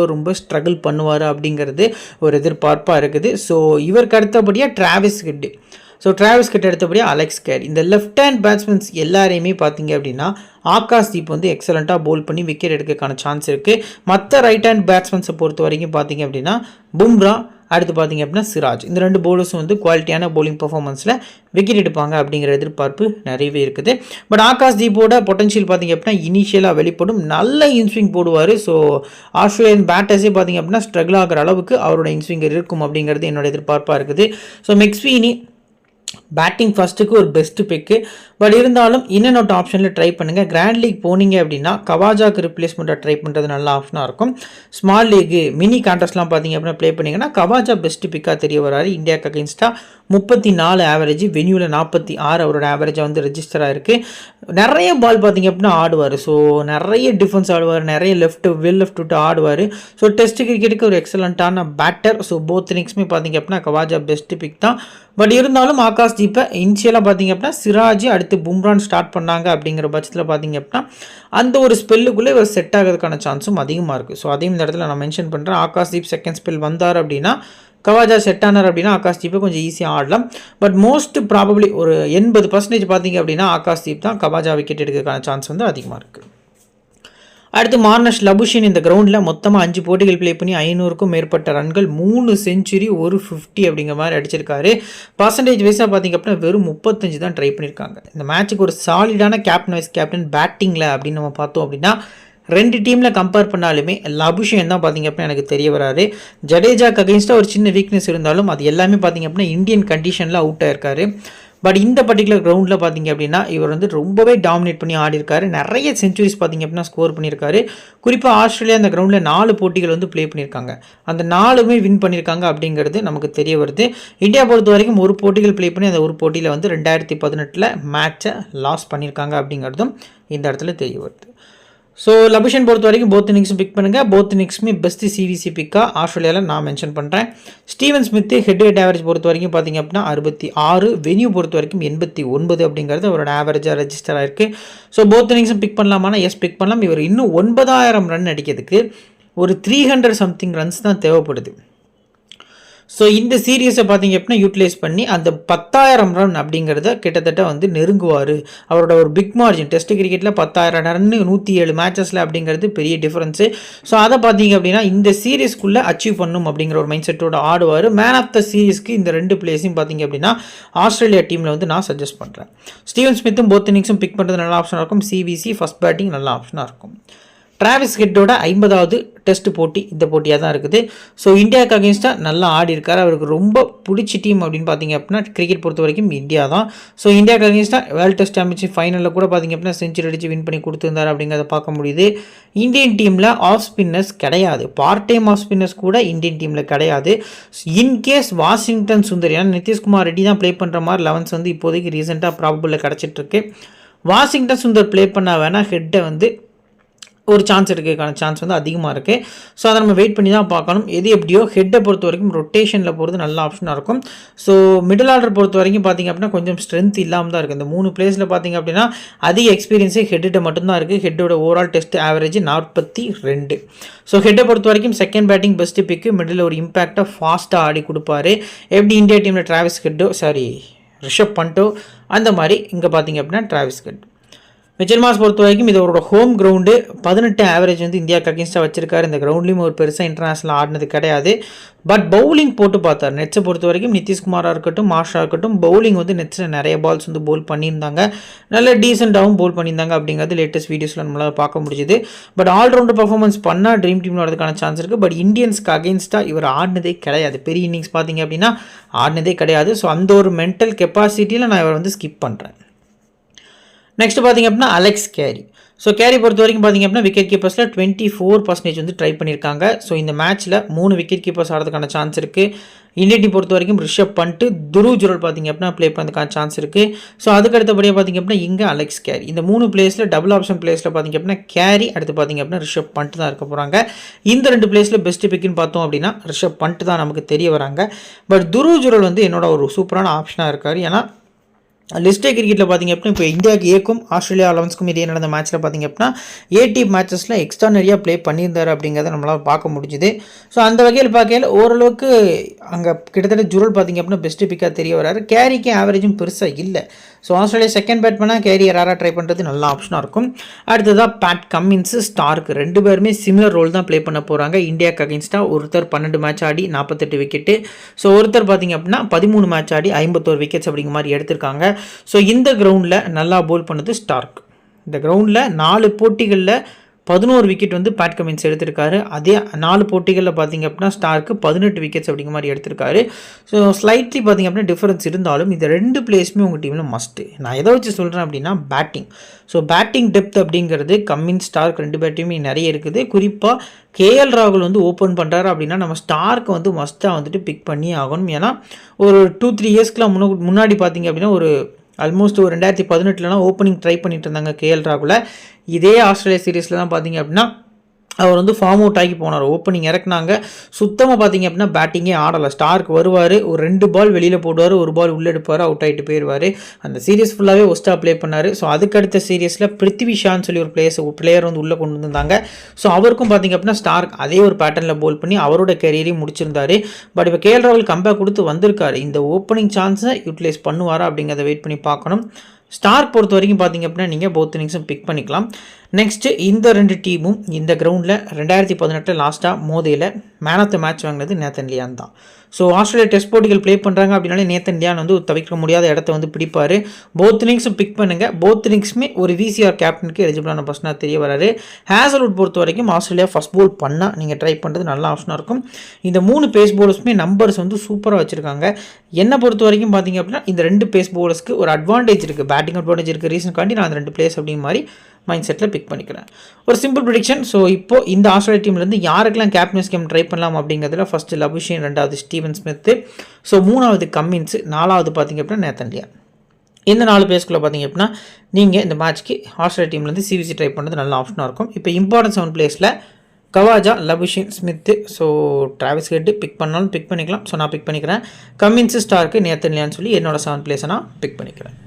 ரொம்ப ஸ்ட்ரகிள் பண்ணுவார் அப்படிங்கிறது ஒரு எதிர்பார்ப்பாக இருக்குது. ஸோ இவருக்கு அடுத்தபடியாக Travis head. So Travis head அடுத்தபடியாக அலெக்ஸ் கேரி. இந்த லெஃப்ட் ஹேண்ட் பேட்ஸ்மேன்ஸ் எல்லாரையுமே பார்த்தீங்க அப்படின்னா ஆகாஷ்தீப் வந்து எக்ஸலண்ட்டாக போல் பண்ணி விக்கெட் எடுக்கிறதுக்கான சான்ஸ் இருக்குது. மற்ற ரைட் ஹேண்ட் பேட்ஸ்மேன்ஸை பொறுத்த வரைக்கும் பார்த்தீங்க அப்படின்னா பும்ரா, அடுத்து பார்த்தீங்க அப்படின்னா சிராஜ், இந்த 2 பவுலர்ஸும் வந்து குவாலிட்டியான பவுலிங் பர்ஃபார்மன்ஸில் விக்கெட் எடுப்பாங்க அப்படிங்கிற எதிர்பார்ப்பு நிறையவே இருக்குது. பட் ஆகாஷ்தீப்போட பொட்டன்ஷியல் பார்த்தீங்க அப்படின்னா இனிஷியலாக வெளிப்படும், நல்ல இன்ஸ்விங் போடுவார். ஸோ ஆஸ்திரேலியன் பேட்டர்ஸே பார்த்தீங்க அப்படின்னா ஸ்ட்ரகிள் ஆகிற அளவுக்கு அவரோட இன்ஸ்விங்கர் இருக்கும் அப்படிங்கிறது என்னோட எதிர்பார்ப்பாக இருக்குது. ஸோ மெக்ஸ்வீனி பேட்டிங் ஃபஸ்ட்டுக்கு ஒரு பெஸ்ட்டு பிக்கு. பட் இருந்தாலும் இன் அவுட் ஆப்ஷனில் ட்ரை பண்ணுங்கள். கிராண்ட் லீக் போனீங்க அப்படின்னா கவாஜாக்கு ரிப்ளேஸ்மெண்ட்டாக ட்ரை பண்ணுறது நல்ல ஆப்ஷனாக இருக்கும். ஸ்மால் லீக்கு மினி கான்டெஸ்ட்லாம் பார்த்தீங்க அப்படின்னா ப்ளே பண்ணிங்கன்னா கவாஜா பெஸ்ட்டு பிக்காக தெரிய வராரு. இந்தியாவுக்கு அகேன்ஸ்டாக 34 ஆவரேஜ், வென்யூவில் 46 அவரோட ஆவரேஜாக வந்து ரெஜிஸ்டர் ஆகிருக்கு. நிறைய பால் பார்த்தீங்க அப்படின்னா ஆடுவார். ஸோ நிறைய டிஃபென்ஸ் ஆடுவார், நிறைய லெஃப்ட் விட்டு ஆடுவார். ஸோ டெஸ்ட் கிரிக்கெட்டுக்கு ஒரு எக்ஸலண்ட்டான பேட்டர். ஸோ போத் இன்னிங்ஸுமே பார்த்தீங்க அப்படின்னா கவாஜா பெஸ்ட்டு பிக் தான். பட் இருந்தாலும் ஆகாஷ்தீப்பை இனிஷியலாக பார்த்தீங்க அப்படின்னா சிராஜ் அடுத்து பும்ரான் ஸ்டார்ட் பண்ணாங்க அப்படிங்கிற பட்சத்தில் பார்த்தீங்க அப்படின்னா அந்த ஒரு ஸ்பெல்லுக்குள்ளே இவர் செட் ஆகிறதுக்கான சான்ஸும் அதிகமாக இருக்குது. ஸோ அதையும் இந்த இடத்துல நான் மென்ஷன் பண்ணுறேன். ஆகாஷ்தீப் செகண்ட் ஸ்பெல் வந்தார் அப்படின்னா கவாஜா செட் ஆனார் அப்படின்னா ஆகாஷ்தீப்பை கொஞ்சம் ஈஸியாக ஆடலாம். பட் மோஸ்ட் ப்ராபப்ளி ஒரு 80% பார்த்தீங்க அப்படின்னா ஆகாஷ்தீப் தான் கவாஜா விக்கெட் எடுக்கிறதுக்கான சான்ஸ் வந்து அதிகமாக இருக்குது. அடுத்து மார்னஸ் லபுஷின் இந்த கிரவுண்டில் மொத்தமாக 5 போட்டிகள் ப்ளே பண்ணி 500க்கும் மேற்பட்ட ரன்கள், 3 செஞ்சுரி, 1 50 அப்படிங்கிற மாதிரி அடிச்சிருக்காரு. பர்சன்டேஜ் வைஸாக பார்த்திங்க அப்படின்னா வெறும் 35 தான் ட்ரை பண்ணியிருக்காங்க. இந்த மேட்ச்சுக்கு ஒரு சாலிடான கேப்டன் வைஸ் கேப்டன் பேட்டிங்கில் அப்படின்னு நம்ம பார்த்தோம் அப்படின்னா 2 டீமில் கம்பேர் பண்ணாலுமே லபுஷன் தான் பார்த்திங்க அப்படின்னா எனக்கு தெரிய வராரு. ஜடேஜாக்கு அகெயின்ஸ்டாக ஒரு சின்ன வீக்னஸ் இருந்தாலும் அது எல்லாமே பார்த்திங்க அப்படின்னா இந்தியன் கண்டிஷனில் அவுட் ஆயிருக்காரு. பட் இந்த பர்டிகுலர் கிரவுண்டில் பார்த்தீங்க அப்படின்னா இவர் வந்து ரொம்பவே டாமினேட் பண்ணி ஆடி இருக்காரு. நிறைய செஞ்சுரிஸ் பார்த்தீங்க அப்படின்னா ஸ்கோர் பண்ணியிருக்காரு. குறிப்பாக ஆஸ்திரேலியா அந்த கிரவுண்டில் 4 போட்டிகள் வந்து ப்ளே பண்ணியிருக்காங்க. அந்த 4மே வின் பண்ணியிருக்காங்க அப்படிங்கிறது நமக்கு தெரிய வருது. இந்தியா பொறுத்த வரைக்கும் ஒரு போட்டிகள் ப்ளே பண்ணி அந்த ஒரு போட்டியில் வந்து 2018 மேட்சை லாஸ் பண்ணியிருக்காங்க அப்படிங்கிறதும் இந்த இடத்துல தெரிய வருது. ஸோ லபுஷன் பொறுத்த வரைக்கும் போத் இன்னிங்ஸும் பிக் பண்ணுங்கள். போத் இன்னிங்ஸுமே பெஸ்ட்டு சிவிசி பிக்காக ஆஸ்திரேலியாவில் நான் மென்ஷன் பண்ணுறேன். Steven Smith head head average பொறுத்த வரைக்கும் பார்த்திங்க அப்படின்னா 66, வென்யூ பொறுத்த வரைக்கும் 89 அப்படிங்கிறது அவரோட ஆவரேஜாக ரெஜிஸ்டர் ஆயிருக்கு. ஸோ போத் இன்னிங்ஸும் பிக் பண்ணலாமானா எஸ் பிக் பண்ணலாம். இவர் இன்னும் 9000 ரன் அடிக்கிறதுக்கு ஒரு 300 சம்திங் ரன்ஸ் தான் தேவைப்படுது. ஸோ இந்த சீரீஸை பார்த்தீங்க அப்படின்னா யூட்டிலைஸ் பண்ணி அந்த 10,000 ரன் அப்படிங்கிறத கிட்டத்தட்ட வந்து நெருங்குவார். அவரோட ஒரு பிக் மார்ஜின் டெஸ்ட் கிரிக்கெட்டில் 10,000 ரன் 107 மேட்சஸில் அப்படிங்கிறது பெரிய டிஃப்ரென்ஸு. ஸோ அதை பார்த்தீங்க அப்படின்னா இந்த சீரீஸ்க்குள்ளே அச்சீவ் பண்ணும் அப்படிங்கிற ஒரு மைண்ட் செட்டோட ஆடுவார். மேன் ஆஃப் த சீரீஸ்க்கு இந்த 2 பிளேஸையும் பார்த்தீங்க அப்படின்னா ஆஸ்திரேலியா டீமில் வந்து நான் சஜஸ்ட் பண்ணுறேன். ஸ்டீவன் ஸ்மித்தும் போத் இன்னிங்ஸும் பிக் பண்ணுறது நல்ல ஆப்ஷனாக இருக்கும். சிவிசி ஃபஸ்ட் பேட்டிங் நல்ல ஆப்ஷனாக இருக்கும். டிராவிஸ் ஹெட்டோட 50வது டெஸ்ட் போட்டி இந்த போட்டியாக தான் இருக்குது. ஸோ இந்தியாவுக்கு அகேன்ஸ்டாக நல்லா ஆடி இருக்கார். அவருக்கு ரொம்ப பிடிச்ச டீம் அப்படின்னு பார்த்தீங்க அப்படின்னா கிரிக்கெட் பொறுத்த வரைக்கும் இந்தியா தான். ஸோ இந்தியாவுக்கு அகேன்ஸ்டாக வேர்ல்டு டெஸ்ட் சாம்பியன்ஷிப் ஃபைனலில் கூட பார்த்தீங்க அப்படின்னா செஞ்சுரி அடித்து வின் பண்ணி கொடுத்துருந்தார் அப்படிங்கிறத பார்க்க முடியுது. இந்தியன் டீமில் ஆஃப் ஸ்பின்னர்ஸ் கிடையாது. பார்ட் டைம் ஆஃப் ஸ்பின்னர்ஸ் கூட இந்தியன் டீமில் கிடையாது. இன்கேஸ் வாஷிங்டன் சுந்தர், ஏன்னா நிதிஷ்குமார் ரெட்டி தான் ப்ளே பண்ணுற மாதிரி 11s வந்து இப்போதைக்கு ரீசெண்டாக ப்ராபபிளில் கிடச்சிட்ருக்கு. வாஷிங்டன் சுந்தர் ப்ளே பண்ண வேணால் ஹெட்டை வந்து ஒரு சான்ஸ் இருக்கிறதுக்கான சான்ஸ் வந்து அதிகமாக இருக்குது. ஸோ அதை நம்ம வெயிட் பண்ணி தான் பார்க்கணும். எது எப்படியோ ஹெட்டை பொறுத்த வரைக்கும் ரொட்டேஷனில் போகிறது நல்ல ஆப்ஷனாக இருக்கும். ஸோ மிடில் ஆர்டர் பொறுத்த வரைக்கும் பார்த்திங்க அப்படின்னா கொஞ்சம் ஸ்ட்ரென்த் இல்லாமல் தான் இருக்குது. இந்த 3 பிளேஸில் பார்த்திங்க அப்படின்னா அதிக எக்ஸ்பீரியன்ஸே ஹெட்டிட்ட மட்டும்தான் இருக்குது. ஹெட்டோட ஓவரால் டெஸ்ட் ஆவரேஜ் 42. ஸோ ஹெட்டை பொறுத்த வரைக்கும் செகண்ட் பேட்டிங் பெஸ்ட்டு பிக்கு, மிடில் ஒரு இம்பேக்டாக ஃபாஸ்ட்டாக ஆடி கொடுப்பாரு. எப்படி இந்தியா டீமில் டிராவிஸ் ஹெட்டோ ரிஷப் பண்டோ அந்த மாதிரி இங்கே பார்த்திங்க அப்படின்னா டிராவிஸ் ஹெட். மிச்சல் மார்ஷ் பொறுத்த வரைக்கும் இது அவரோட ஹோம் கிரவுண்டு. 18 ஆவரேஜ் வந்து இந்தியாவுக்கு அகேன்ஸ்டாக வச்சிருக்காரு. இந்த கிரவுண்ட்லேயும் ஒரு பெருசாக இன்டர்நேஷனல் ஆடினது கிடையாது. பட் பவுலிங் போட்டு பார்த்தார். நெட்ஸை பொறுத்த வரைக்கும் நிதிஷ்குமாராக இருக்கட்டும் மார்ஷாக இருக்கட்டும் பவுலிங் வந்து நெட்ஸில் நிறைய பால்ஸ் வந்து போல் பண்ணியிருந்தாங்க. நல்ல டீசெண்டாகவும் போல் பண்ணியிருந்தாங்க அப்படிங்கிறது லேட்டஸ்ட் வீடியோஸில் நம்மளால் பார்க்க முடிஞ்சுது. பட் ஆல்ரவுண்டர் பர்ஃபார்மன்ஸ் பண்ணால் ட்ரீம் டீமில் வரதுக்கான சான்ஸ் இருக்குது. பட் இந்தியன்ஸ்க்கு அகேன்ஸ்டாக இவர் ஆடினதே கிடையாது. பெரிய இன்னிங்ஸ் பார்த்தீங்க அப்படின்னா ஆடினதே கிடையாது. ஸோ அந்த ஒரு மென்டல் கெப்பாசிட்டியில் நான் இவர் வந்து ஸ்கிப் பண்ணுறேன். நெக்ஸ்ட் பார்த்திங்க அப்படின்னா அலெக்ஸ் கேரி. ஸோ கேரி பொறுத்த வரைக்கும் பார்த்திங்க அப்படின்னா விக்கெட் கீப்பர்ஸில் 24% வந்து ட்ரை பண்ணியிருக்காங்க. ஸோ இந்த மேட்ச்சில் 3 விக்கெட் கீப்பர்ஸ் ஆடுறதுக்கான சான்ஸ் இருக்குது. இந்தியன் டீம் பொறுத்த வரைக்கும் ரிஷப் பண்ட், துருவ் ஜுரல் பார்த்திங்க அப்படின்னா ப்ளே பண்ணுறதுக்கான சான்ஸ் இருக்குது. ஸோ அதுக்கு அடுத்தபடியாக பார்த்திங்க அப்படின்னா இங்கே அலெக்ஸ் கேரி. இந்த 3 பிளேஸில் டபுள் ஆப்ஷன் பிளேஸில் பார்த்திங்க அப்படின்னா கேரி, அடுத்து பார்த்திங்க அப்படின்னா ரிஷப் பண்ட் தான் இருக்க போகிறாங்க. இந்த 2 பிளேஸில் பெஸ்ட் பிக்குன்னு பார்த்தோம் அப்படின்னா ரிஷப் பண்ட் தான் நமக்கு தெரிய வராங்க. பட் துருவ் ஜுரல் வந்து என்னோட ஒரு சூப்பரான ஆப்ஷனாக இருக்கார். ஏன்னா லிஸ்டே கிரிக்கெட்டில் பார்த்திங்க அப்படின்னா இப்போ இந்தியாவுக்கு ஏக்கும் ஆஸ்திரேலியா 11ஸ்க்கும் இடையே நடந்த மேட்ச்சில் பார்த்திங்க அப்படின்னா ஏடி மேட்சஸில் எக்ஸ்ட்ரா நிறையா ப்ளே பண்ணியிருந்தார் அப்படிங்கிறத நம்மளால் பார்க்க முடிஞ்சுது. ஸோ அந்த வகையில் பார்க்கையில் ஓரளவுக்கு அங்கே கிட்டத்தட்ட ஜுரல் பார்த்திங்க அப்படின்னா பெஸ்ட்டு பிக்காக தெரிய வராரு. கேரிக்கு ஆவரேஜும் பெருசாக இல்லை. ஸோ ஆஸ்திரேலியா செகண்ட் பேட் பண்ணால் கேரி யாராக ட்ரை பண்ணுறது நல்ல ஆப்ஷனாக இருக்கும். அடுத்ததாக பேட் கம்மின்ஸு, ஸ்டார்க் 2 பேருமே சிமிலர் ரோல் தான் ப்ளே பண்ண போகிறாங்க. இந்தியாவுக்கு அகேன்ஸ்டாக ஒருத்தர் 12 மேட்ச் ஆடி 48 விக்கெட்டு. ஸோ ஒருத்தர் பார்த்திங்க அப்படின்னா 13 மேட்ச் ஆடி 51 விக்கெட்ஸ் அப்படிங்கிற மாதிரி எடுத்திருக்காங்க. ஸோ இந்த கிரவுண்டில் நல்லா போல் பண்ணது ஸ்டார்க். இந்த கிரவுண்டில் 4 போட்டிகளில் 11 விக்கெட் வந்து பேட் கமின்ஸ் எடுத்திருக்காரு. அதே 4 போட்டிகளில் பார்த்திங்க அப்படின்னா ஸ்டார்க்கு 18 விக்கெட்ஸ் அப்படிங்கிற மாதிரி எடுத்திருக்காரு. ஸோ ஸ்லைட்லி பார்த்திங்க அப்படின்னா டிஃபரன்ஸ் இருந்தாலும் இந்த 2 பிளேஸுமே உங்கள் டீமில் மஸ்ட்டு. நான் எதை வச்சு சொல்கிறேன் அப்படின்னா பேட்டிங். ஸோ பேட்டிங் டெப்த் அப்படிங்கிறது கம்மின்ஸ் ஸ்டார்க் 2 பேட்டையுமே நிறைய இருக்குது. குறிப்பாக கேஎல் ராகுல் வந்து ஓப்பன் பண்ணுறாரு அப்படின்னா நம்ம ஸ்டார்க்கு வந்து மஸ்ட்டாக வந்துட்டு பிக் பண்ணி ஆகணும். ஏன்னா ஒரு 2-3 இயர்ஸ்க்குலாம் முன்னாடி பார்த்திங்க அப்படின்னா ஒரு ஆல்மோஸ்ட் ஒரு 2018 ஓப்பனிங் ட்ரை பண்ணிட்டு இருந்தாங்க கேஎல் ராகுல. இதே ஆஸ்திரேலியா சீரீஸில் தான் பார்த்திங்க அப்படின்னா அவர் வந்து ஃபார்ம் அவுட் ஆகி போனார். ஓப்பனிங் இறக்குனாங்க, சுத்தமாக பார்த்திங்க அப்படின்னா பேட்டிங்கே ஆடலை. ஸ்டார்க் வருவார், ஒரு 2 பால் வெளியில் போடுவார், 1 பால் உள்ளே எடுப்பார், அவுட் ஆகிட்டு போயிடுவார். அந்த சீரீஸ் ஃபுல்லாகவே ஒஸ்ட்டாக ப்ளே பண்ணார். ஸோ அதுக்கடுத்த சீரீஸில் பிருத்திவி ஷான்னு சொல்லி ஒரு பிளேயர் வந்து உள்ளே கொண்டு வந்திருந்தாங்க. ஸோ அவருக்கும் பார்த்திங்க அப்படின்னா ஸ்டார்க் அதே ஒரு பேட்டர்னில் போல் பண்ணி அவரோட கேரியரையும் முடிச்சிருந்தார். பட் இப்போ கேஎல் ராகுல் கம்பேக் கொடுத்து வந்திருக்காரு. இந்த ஓப்பனிங் சான்ஸை யூட்டிலைஸ் பண்ணுவாரா அப்படிங்கிறத வெயிட் பண்ணி பார்க்கணும். ஸ்டார்க் பொறுத்த வரைக்கும் பார்த்திங்க அப்படின்னா நீங்கள் போத் இன்னிங்ஸும் பிக் பண்ணிக்கலாம். நெக்ஸ்ட்டு இந்த 2 டீமும் இந்த கிரவுண்டில் 2018 லாஸ்ட்டாக மோதையில் மேன் ஆஃப் த மேட்ச் வாங்கினது நேத்தன் லியான் தான். ஸோ ஆஸ்திரேலியா டெஸ்ட் போட்டிகள் ப்ளே பண்ணுறாங்க அப்படின்னாலே நேத்தன் லியான் வந்து தவிர்க்க முடியாத இடத்த வந்து பிடிப்பார். போத் இன்னிங்ஸும் பிக் பண்ணுங்கள். போத் இன்னிங்ஸுமே ஒரு விசிஆர் கேப்டனுக்கு எலிஜிபிளான பர்சனாக தெரிய வராரு. ஹேசல்வுட் பொறுத்த வரைக்கும் ஆஸ்திரேலியா ஃபஸ்ட் போல் பண்ணால் நீங்கள் ட்ரை பண்ணுறது நல்ல ஆப்ஷனாக இருக்கும். இந்த 3 பேஸ் போலர்ஸுமே நம்பர்ஸ் வந்து சூப்பராக வச்சுருக்காங்க. என்னை பொறுத்த வரைக்கும் பார்த்தீங்க அப்படின்னா இந்த 2 பேஸ் போலர்ஸ்க்கு ஒரு அட்வான்டேஜ் இருக்குது, பேட்டிங் அட்வான்டேஜ் இருக்குது. ரீசன்காண்டி நான் அந்த 2 பிளேயர்ஸ் அப்படிங்கிற மாதிரி மைண்ட் செட்டில் பிக் பண்ணிக்கிறேன். ஒரு சிம்பிள் ப்ரெடிக்ஷன். ஸோ இப்போது இந்த ஆஸ்திரேலியா டீம்லேருந்து யாருக்கெல்லாம் கேப்டன்ஸ் கேம் ட்ரை பண்ணலாம் அப்படிங்கிறதுல ஃபஸ்ட்டு லபுஷேன், 2வது ஸ்டீவன் ஸ்மித்து, ஸோ 3வது கம்மின்ஸு, 4வது பார்த்திங்க அப்படின்னா நேத்தன் லியான். இந்த 4 பேஸ்க்குள்ளே பார்த்திங்க அப்படின்னா நீங்கள் இந்த மேட்ச்க்கு ஆஸ்திரேலியா டீம்லேருந்து சிவிசி ட்ரை பண்ணுறது நல்ல ஆப்ஷனாக இருக்கும். இப்போ இம்பார்ட்டன்ட் 7 பிளேஸில் Khawaja, Labuschagne, Smith, so Travis Head pick பண்ணாலும் பிக் பண்ணிக்கலாம். ஸோ நான் பிக் பண்ணிக்கிறேன். கம்மின்ஸு, ஸ்டார்க்கு, நேத்தன் லியான் சொல்லி என்னோட 7 பிளேஸை நான் பிக் பண்ணிக்கிறேன்.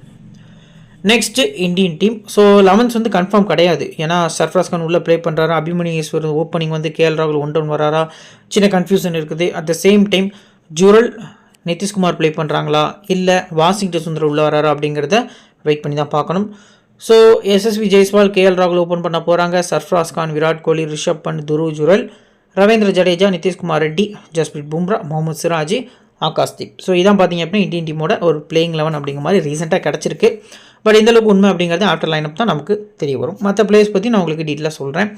Next Indian team. So 11th வந்து கன்ஃபார்ம் கிடையாது. ஏன்னா சர்ஃப்ராஸ் கான் உள்ளே ப்ளே பண்ணுறாரா, அபிமன்யு ஈஸ்வர் ஓப்பனிங் வந்து கேஎல் ராகுல் 1-down வராரா, சின்ன கன்ஃபியூஷன் இருக்குது. At the same time Jurel, Nitish Kumar play பண்ணுறாங்களா, இல்லை வாஷிங்டன் சுந்தர் உள்ளே வராரா அப்படிங்கிறத வெயிட் பண்ணி தான் பார்க்கணும். ஸோ எஸ்எஸ்வி ஜெய்ஸ்வால், கேஎல் ராகுல் ஓப்பன் பண்ண போகிறாங்க. சர்ஃப்ராஸ் கான், விராட் கோலி, ரிஷப் பண்ட், துருவ் ஜுரல், ரவீந்திர ஜடேஜா, நிதிஷ்குமார் ரெட்டி, ஜஸ்பிரீத் பும்ரா, முகமது சிராஜ், ஆகாஷ்தீப். ஸோ இதான் பார்த்தீங்க அப்படின்னா இந்தியன் டீமோட ஒரு பிளேயிங் 11 அப்படிங்கிற மாதிரி ரீசெண்டாக கிடச்சிருக்கு. பட் இந்தளவுக்கு உண்மை அப்படிங்கிறது ஆஃப்டர் லைனப் தான் நமக்கு தெரிய வரும். மற்ற பிளேயர்ஸ் பற்றி நான் உங்களுக்கு டீட்டெயிலாக சொல்கிறேன்.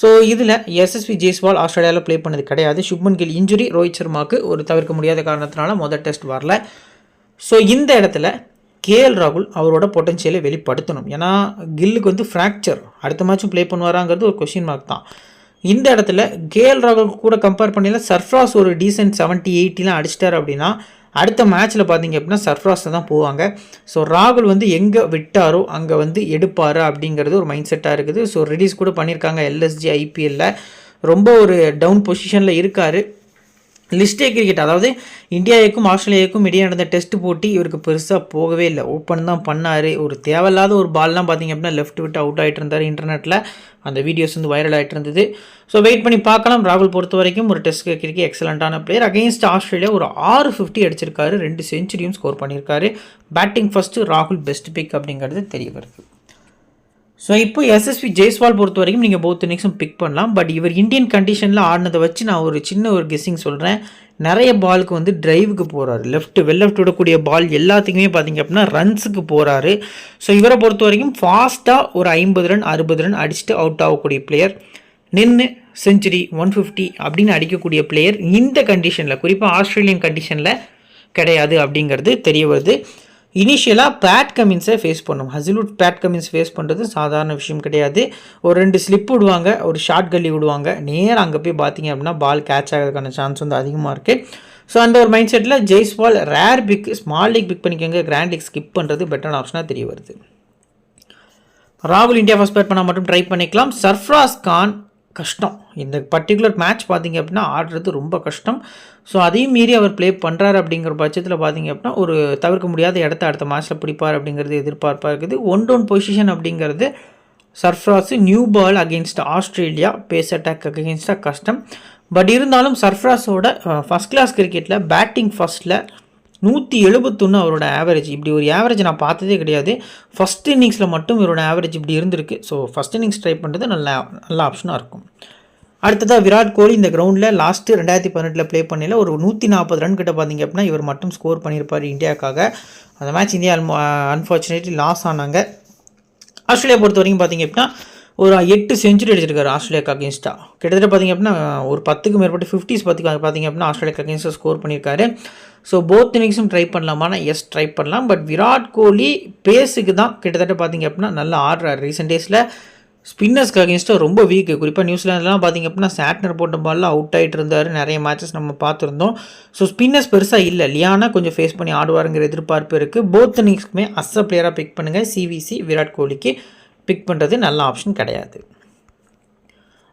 ஸோ இதில் எஸ்எஸ்வி ஜெய்ஸ்வால் ஆஸ்திரேலியாவில் ப்ளே பண்ணது கிடையாது. சுப்மன் கில் இன்ஜுரி, ரோஹித் சர்மாவுக்கு ஒரு தவிர்க்க முடியாத காரணத்தினால முதல் டெஸ்ட் வரல. ஸோ இந்த இடத்துல கேஎல் ராகுல் அவரோட பொட்டன்ஷியலை வெளிப்படுத்தணும். ஏன்னா கில்லுக்கு வந்து ஃப்ராக்சர், அடுத்த மேட்சும் ப்ளே பண்ணுவாராங்கிறது ஒரு கொஸ்டின் மார்க் தான். இந்த இடத்துல கேஎல் ராகுல் கூட கம்பேர் பண்ணல சர்ஃப்ராஸ் ஒரு டீசென்ட் 70-80 அடிச்சிட்டார் அப்படின்னா அடுத்த மேட்ச்சில் பார்த்தீங்க அப்படின்னா சர்ஃப்ராஸில் தான் போவாங்க. ஸோ ராகுல் வந்து எங்கே விட்டாரோ அங்கே வந்து எடுப்பார் அப்படிங்கிறது ஒரு மைண்ட் செட்டாக இருக்குது. ஸோ ரிலீஸ் கூட பண்ணியிருக்காங்க எல்எஸ்ஜி ஐபிஎல்லில். ரொம்ப ஒரு டவுன் பொசிஷனில் இருக்கார். லிஸ்டே கிரிக்கெட், அதாவது இந்தியாவுக்கும் ஆஸ்திரேலியாவுக்கும் இடையே நடந்த டெஸ்ட் போட்டி இவருக்கு பெருசாக போகவே இல்லை. ஓப்பன் தான் பண்ணார். ஒரு தேவையில்லாத ஒரு பால்லாம் பார்த்திங்க அப்படின்னா லெஃப்ட் விட்டு அவுட் ஆகிட்டு இருந்தார். இன்டர்நெட்டில் அந்த வீடியோஸ் வந்து வைரல் ஆகிட்டு இருந்தது. ஸோ வெயிட் பண்ணி பார்க்கலாம். ராகுல் பொறுத்த வரைக்கும் ஒரு டெஸ்ட் கிரிக்கெட் எக்ஸலண்ட்டான பிளேயர். அகெயின்ஸ்ட் ஆஸ்திரேலியா ஒரு 650 அடிச்சிருக்காரு, 2 செஞ்சுரியும் ஸ்கோர் பண்ணியிருக்காரு. பேட்டிங் ஃபஸ்ட்டு ராகுல் பெஸ்ட் பிக் அப்படிங்கிறது தெரிய வருது. ஸோ இப்போ எஸ்எஸ்வி ஜெய்ஸ்வால் பொறுத்த வரைக்கும் நீங்கள் போத் இன்னிங்ஸும் பிக் பண்ணலாம். பட் இவர் இந்தியன் கண்டிஷனில் ஆடினதை வச்சு நான் ஒரு சின்ன ஒரு கெஸ்ஸிங் சொல்கிறேன். நிறைய பாலுக்கு வந்து டிரைவுக்கு போகிறாரு. லெஃப்ட் விடக்கூடிய பால் எல்லாத்துக்குமே பார்த்திங்க அப்படின்னா ரன்ஸுக்கு போகிறாரு. ஸோ இவரை பொறுத்த வரைக்கும் ஃபாஸ்ட்டாக ஒரு 50 ரன் 60 ரன் அடிச்சுட்டு அவுட் ஆகக்கூடிய பிளேயர், நின்று செஞ்சுரி 150 அப்படின்னு அடிக்கக்கூடிய பிளேயர் இந்த கண்டிஷனில், குறிப்பாக ஆஸ்திரேலியன் கண்டிஷனில் கிடையாது அப்படிங்கிறது தெரிய வருது. இனிஷியலாக பேட் கமின்ஸை ஃபேஸ் பண்ணும். ஹசில்வுட் பேட் கமின்ஸ் ஃபேஸ் பண்ணுறது சாதாரண விஷயம் கிடையாது. ஒரு 2 ஸ்லிப் விடுவாங்க, ஒரு ஷார்ட் கல்லி விடுவாங்க, நேராக அங்கே போய் பார்த்தீங்க அப்படின்னா பால் கேட்ச் ஆகிறதுக்கான சான்ஸ் வந்து அதிகமாக இருக்குது. ஸோ அந்த ஒரு மைண்ட் செட்டில் Jaiswal rare pick, small league pick பண்ணிக்கோங்க, கிராண்ட் லீக் ஸ்கிப் பண்ணுறது பெட்டரான ஆப்ஷனாக தெரிய வருது. ராகுல் இந்தியா ஃபர்ஸ்ட் பேட் பண்ணால் மட்டும் ட்ரை பண்ணிக்கலாம். சர்ஃப்ராஸ் கான் கஷ்டம். இந்த பர்டிகுலர் மேட்ச் பார்த்திங்க அப்படின்னா ஆடுறது ரொம்ப கஷ்டம். ஸோ அதையும் மீறி அவர் ப்ளே பண்ணுறாரு அப்படிங்கிற பட்சத்தில் பார்த்திங்க அப்படின்னா ஒரு தவிர்க்க முடியாத இடத்த அடுத்த மேட்ச்சில் பிடிப்பார் அப்படிங்கிறது எதிர்பார்ப்பாக இருக்குது. 1-down பொசிஷன் அப்படிங்கிறது Sarfaraz new ball against Australia, pace attack அகெயின்ஸ்டாக கஷ்டம். பட் இருந்தாலும் சர்ஃப்ராஸோட ஃபஸ்ட் கிளாஸ் கிரிக்கெட்டில் பேட்டிங் ஃபஸ்ட்டில் 171 அவரோட ஆவரேஜ். இப்படி ஒரு ஆவரேஜ் நான் பார்த்ததே கிடையாது. ஃபஸ்ட் இன்னிங்ஸில் மட்டும் இவரோட ஆவரேஜ் இப்படி இருந்திருக்கு. ஸோ ஃபஸ்ட் இன்னிங்ஸ் ட்ரை பண்ணுறது நல்ல ஆப்ஷனாக இருக்கும். அடுத்ததாக விராட் கோலி இந்த கிரவுண்டில் லாஸ்ட்டு 2018 ப்ளே பண்ணல ஒரு 140 ரன் கிட்ட பார்த்திங்க அப்படின்னா இவர் மட்டும் ஸ்கோர் பண்ணியிருப்பார் இந்தியாவுக்காக. அந்த மேட்ச் இந்தியா அன்ஃபார்ச்சுனேட்லி லாஸ் ஆனாங்க. ஆஸ்திரேலியா பொறுத்த வரைக்கும் பார்த்திங்க அப்படின்னா ஒரு 8 செஞ்சுரி அடிச்சிருக்காரு ஆஸ்திரேலியாவுக்கு அகேன்ஸ்டாக. கிட்டத்தட்ட பார்த்திங்க அப்படின்னா ஒரு 10க்கு மேற்பட்ட 50s பார்த்திங்க அப்படின்னா ஆஸ்திரேலியாவுக்கு அகேன்ஸ்டாக ஸ்கோர் பண்ணியிருக்காரு. ஸோ போத் இன்னிங்ஸும் ட்ரை பண்ணலாமானா எஸ் ட்ரை பண்ணலாம். பட் விராட் கோலி பேஸுக்கு தான் கிட்டத்தட்ட பார்த்திங்க அப்படின்னா நல்லா ஆடுறாரு. ரீசெண்ட் டேஸில் ஸ்பின்னர்ஸ்க்கு அகேன்ஸ்டாக ரொம்ப வீக்கு. குறிப்பாக நியூசிலாந்துலாம் பார்த்திங்க அப்படின்னா சாட்னர் போட்ட பாலில் அவுட் ஆகிட்டு இருந்தார். நிறைய மேட்சஸ் நம்ம பார்த்துருந்தோம். ஸோ ஸ்பின்னர்ஸ் பெருசாக இல்லை. லியானா கொஞ்சம் ஃபேஸ் பண்ணி ஆடுவாருங்கிற எதிர்பார்ப்பு இருக்குது. போத் இன்னிங்ஸ்க்குமே அஸ்ஸ பிளேயராக பிக் பண்ணுங்கள். சிவிசி விராட் கோலிக்கு பிக் பண்ணுறது நல்ல ஆப்ஷன் கிடையாது.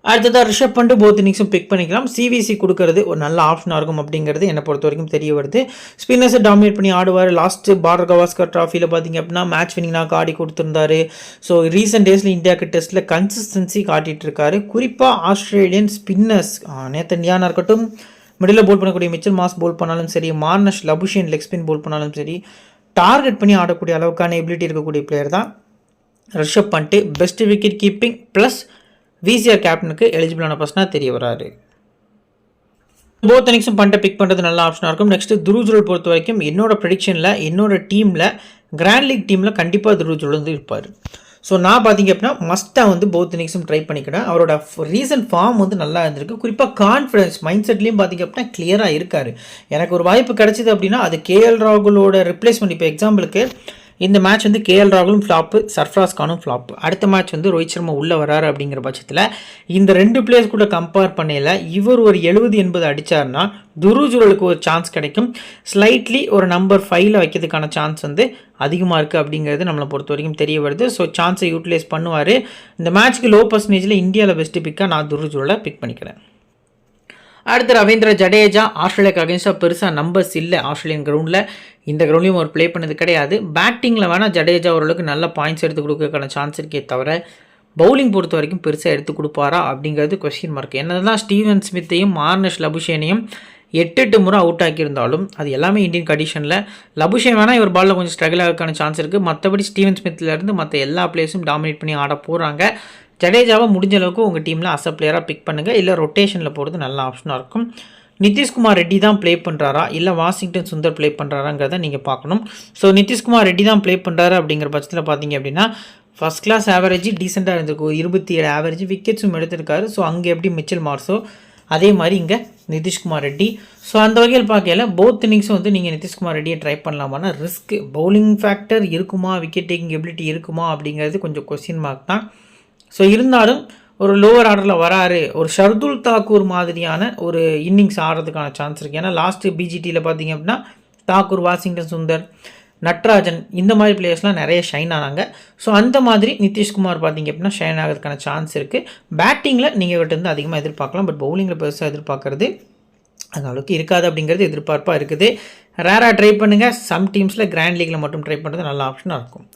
அடுத்ததாக ரிஷப் பண்ட் போத் இன்னிங்ஸும் பிக் பண்ணிக்கலாம். சிவிசி கொடுக்கறது ஒரு நல்ல ஆப்ஷனாக இருக்கும் அப்படிங்கிறது என்னை பொறுத்த வரைக்கும் தெரிய வருது. ஸ்பின்னர்ஸை டாமினேட் பண்ணி ஆடுவார். லாஸ்ட்டு பார்டர் கவாஸ்கர் ட்ராஃபியில் பார்த்திங்க அப்படின்னா மேட்ச் வினிங்னாக ஆடி கொடுத்துருந்தாரு. ஸோ ரீசெண்ட் டேஸில் இந்தியாவுக்கு டெஸ்ட்டில் கன்சிஸ்டன்சி காட்டிகிட்டு இருக்காரு. குறிப்பாக ஆஸ்திரேலியன் ஸ்பின்னர்ஸ் நேத்தன் லியானா இருக்கட்டும், மிடில் போல் பண்ணக்கூடிய மிச்சல் மாஸ் போல் பண்ணாலும் சரி, மார்னஷ் லபுஷேன் லெக் ஸ்பின் போல் பண்ணாலும் சரி, டார்கெட் பண்ணி ஆடக்கூடிய அளவுக்கான எபிலிட்டி இருக்கக்கூடிய பிளேயர் தான் Rishabh Pant. Best wicket keeping plus VCR கேப்டனுக்கு எலிஜிபிளான பர்சனாக தெரிய வராரு. போத் இன்னிங்ஸும் பண்ட்டை பிக் பண்ணுறது நல்ல ஆப்ஷனாக இருக்கும். நெக்ஸ்ட் துருவ் ஜுரல் பொறுத்த வரைக்கும் என்னோட ப்ரெடிக்ஷனில் என்னோட டீமில் கிராண்ட் லீக் டீமில் கண்டிப்பாக துருவ் ஜுரல் வந்து இருப்பார். ஸோ நான் பார்த்தீங்க அப்படின்னா மஸ்ட்டாக வந்து போத் இன்னிங்ஸும் ட்ரை பண்ணிக்கிறேன். அவரோட ரீசன்ட் ஃபார்ம் வந்து நல்லா இருந்திருக்கு. குறிப்பாக கான்ஃபிடன்ஸ் மைண்ட் செட்லேயும் பார்த்தீங்க அப்படின்னா கிளியராக இருக்கார். எனக்கு ஒரு வாய்ப்பு கிடைச்சிது அப்படின்னா அது கேஎல் ராகுலோட ரிப்ளேஸ்மெண்ட். இப்போ எக்ஸாம்பிளுக்கு இந்த மேட்ச் வந்து கேஎல் ராகுலும் ஃப்ளாப்பு, சர்ஃப்ராஸ் கானும் ஃப்ளாப்பு. அடுத்த மேட்ச் வந்து ரோஹித் சர்மா உள்ளே வராரு அப்படிங்கிற பட்சத்தில் இந்த 2 பிளேயர்ஸ் கூட கம்பேர் பண்ணல இவர் ஒரு 70-80 அடித்தார்னா துருவ் ஜுரலுக்கு ஒரு சான்ஸ் கிடைக்கும். ஸ்லைட்லி ஒரு நம்பர் 5ல் வைக்கிறதுக்கான சான்ஸ் வந்து அதிகமாக இருக்குது அப்படிங்கிறது நம்மளை பொறுத்த வரைக்கும் தெரிய வருது. ஸோ சான்ஸை யூட்டிலைஸ் பண்ணுவார். இந்த மேட்ச்க்கு லோ பர்சன்டேஜில் இந்தியாவில் பெஸ்ட்டு பிக்காக நான் துருவ் ஜுரலை பிக் பண்ணிக்கிறேன். அடுத்து ரவீந்திர ஜடேஜா ஆஸ்திரேலியாவுக்கு அகேன்ஸ்டாக பெருசாக நம்பர்ஸ் இல்லை. ஆஸ்திரேலியன் கிரவுண்டில் இந்த கிரவுண்ட்லையும் ஒரு ப்ளே பண்ணது கிடையாது. பேட்டிங்கில் வேணால் ஜடேஜா ஓரளவுக்கு நல்ல பாயிண்ட்ஸ் எடுத்து கொடுக்கறதுக்கான சான்ஸ் இருக்கே தவிர பவுலிங் பொறுத்த வரைக்கும் பெருசாக எடுத்து கொடுப்பாரா அப்படிங்கிறது கொஸ்டின் மார்க். என்னதான் ஸ்டீவன் ஸ்மித்தையும் மார்னஷ் லபுஷேனையும் 8 முறை அவுட் ஆக்கியிருந்தாலும் அது எல்லாமே இந்தியன் கண்டிஷனில். லபுஷேன் வேணால் இவர் பாலில் கொஞ்சம் ஸ்ட்ரகிள் ஆகிறதுக்கான சான்ஸ் இருக்குது. மற்றபடி ஸ்டீவன் ஸ்மித்லேருந்து மற்ற எல்லா பிளேயர்ஸும் டாமினேட் பண்ணி ஆட போகிறாங்க. ஜடேஜாவை முடிஞ்ச அளவுக்கு உங்கள் டீமில் அஸ் அ பிளேயராக பிக் பண்ணுங்கள். இல்லை ரொட்டேஷனில் போகிறது நல்ல ஆப்ஷனாக இருக்கும். நிதிஷ்குமார் ரெட்டி தான் ப்ளே பண்ணுறாரா இல்லை வாஷிங்டன் சுந்தர் ப்ளே பண்ணுறாராங்கிறத நீங்கள் பார்க்கணும். ஸோ நிதிஷ்குமார் ரெட்டி தான் ப்ளே பண்ணுறாரு அப்படிங்கிற பட்சத்தில் பார்த்தீங்க அப்படின்னா ஃபஸ்ட் கிளாஸ் ஆவரேஜ் டீசெண்டாக இருந்திருக்கு. 27 ஆவரேஜ் விக்கெட்ஸும் எடுத்திருக்காரு. ஸோ அங்கே எப்படி மிச்சல் மார்ஸோ அதே மாதிரி இங்கே நிதிஷ்குமார் ரெட்டி. ஸோ அந்த வகையில் பார்க்கல போத் இன்னிங்ஸும் வந்து நீங்கள் நிதிஷ்குமார் ரெட்டியை ட்ரை பண்ணலாமான்னா ரிஸ்க் பவுலிங் ஃபேக்டர் இருக்குமா, விக்கெட் டேக்கிங் எபிலிட்டி இருக்குமா அப்படிங்கிறது கொஞ்சம் கொஸ்டின் மார்க் தான். ஸோ இருந்தாலும் ஒரு லோவர் ஆர்டரில் வராரு, ஒரு ஷர்துல் தாக்கூர் மாதிரியான ஒரு இன்னிங்ஸ் ஆடுறதுக்கான சான்ஸ் இருக்குது. ஏன்னா லாஸ்ட்டு பிஜிடியில் பார்த்தீங்க அப்படின்னா தாக்கூர், வாஷிங்டன் சுந்தர், நட்ராஜன் இந்த மாதிரி பிளேயர்ஸ்லாம் நிறைய ஷைன் ஆனாங்க. ஸோ அந்த மாதிரி நிதிஷ்குமார் பார்த்தீங்க அப்படின்னா ஷைன் ஆகிறதுக்கான சான்ஸ் இருக்குது. பேட்டிங்கில் நீங்கள் இவர்கிட்ட இருந்து அதிகமாக எதிர்பார்க்கலாம். பட் பவுலிங்கில் பெருசாக எதிர்பார்க்குறது அந்த அளவுக்கு இருக்காது அப்படிங்கிறது எதிர்பார்ப்பாக இருக்குது. ரேராக ட்ரை பண்ணுங்கள். சம் டீம்ஸில் கிராண்ட் லீக்கில் மட்டும் ட்ரை பண்ணுறது நல்ல ஆப்ஷனாக இருக்கும்.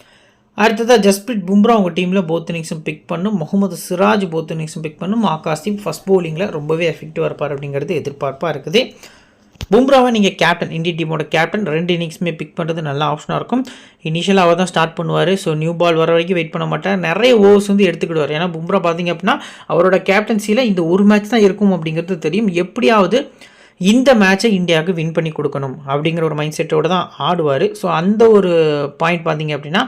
அடுத்ததாக ஜஸ்பிரீத் பும்ரா உங்கள் டீமில் போத் இன்னிங்ஸும் பிக் பண்ணும். முகமது சிராஜ் போத் இன்னிங்ஸும் பிக் பண்ணும். ஆகாஷ்தீப் ஃபஸ்ட் பவுலிங்கில் ரொம்பவே எஃபெக்டிவாக இருப்பார் அப்படிங்கிறது எதிர்பார்ப்பாக இருக்குது. பும்ராவை நீங்கள் கேப்டன், இந்தியன் டீமோட கேப்டன், 2 இன்னிங்ஸுமே பிக் பண்ணுறது நல்ல ஆப்ஷனாக இருக்கும். இனிஷியலாக அவர் தான் ஸ்டார்ட் பண்ணுவார். ஸோ நியூ பால் வர வரைக்கும் வெயிட் பண்ண மாட்டார். நிறைய ஓவர்ஸ் வந்து எடுத்துக்கிடுவார். ஏன்னா பும்ரா பார்த்தீங்க அப்படின்னா அவரோட கேப்டன்சியில் இந்த ஒரு மேட்ச் தான் இருக்கும் அப்படிங்கிறது தெரியும். எப்படியாவது இந்த மேட்சை இந்தியாவுக்கு வின் பண்ணி கொடுக்கணும் அப்படிங்கிற ஒரு மைண்ட் செட்டோடு தான் ஆடுவார். ஸோ அந்த ஒரு பாயிண்ட் பார்த்தீங்க அப்படின்னா